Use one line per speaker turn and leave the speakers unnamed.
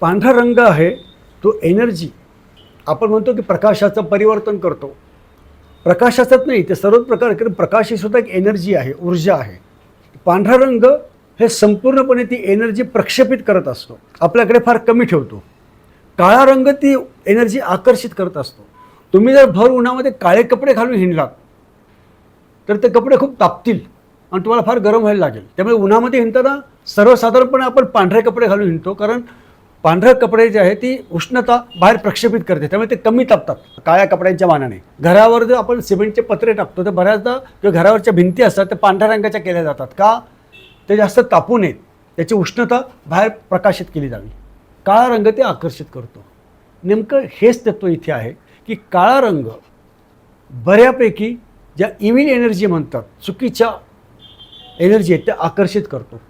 पांढरा रंग आहे तो एनर्जी, आपण म्हणतो की प्रकाशाचं परिवर्तन करतो. प्रकाशाचाच नाही, ते सर्व प्रकार, कारण प्रकाश ही सुद्धा एक एनर्जी आहे, ऊर्जा आहे. पांढरा रंग हे संपूर्णपणे ती एनर्जी प्रक्षेपित करत असतो, आपल्याकडे फार कमी ठेवतो. काळा रंग ती एनर्जी आकर्षित करत असतो. तुम्ही जर भर उन्हामध्ये काळे कपडे घालून हिंडलात तर ते कपडे खूप तापतील आणि तुम्हाला फार गरम व्हायला लागेल. त्यामुळे उन्हामध्ये हिंडताना सर्वसाधारणपणे आपण पांढरे कपडे घालून हिंडतो, कारण पांढरे कपडे जे आहे ती उष्णता बाहेर प्रक्षेपित करते, त्यामुळे ते कमी तापतात काळ्या कपड्यांच्या मानाने. घरावर जर आपण सिमेंटचे पत्रे टाकतो तर बऱ्याचदा किंवा घरावरच्या भिंती असतात त्या पांढऱ्या रंगाच्या केल्या जातात. का? ते जास्त तापू नयेत, त्याची उष्णता बाहेर प्रकाशित केली जावी. काळा रंग ते आकर्षित करतो. नेमकं हेच तत्त्व इथे आहे की काळा रंग बऱ्यापैकी ज्या इव्हिल एनर्जी म्हणतात, चुकीच्या एनर्जी आहेत त्या आकर्षित करतो.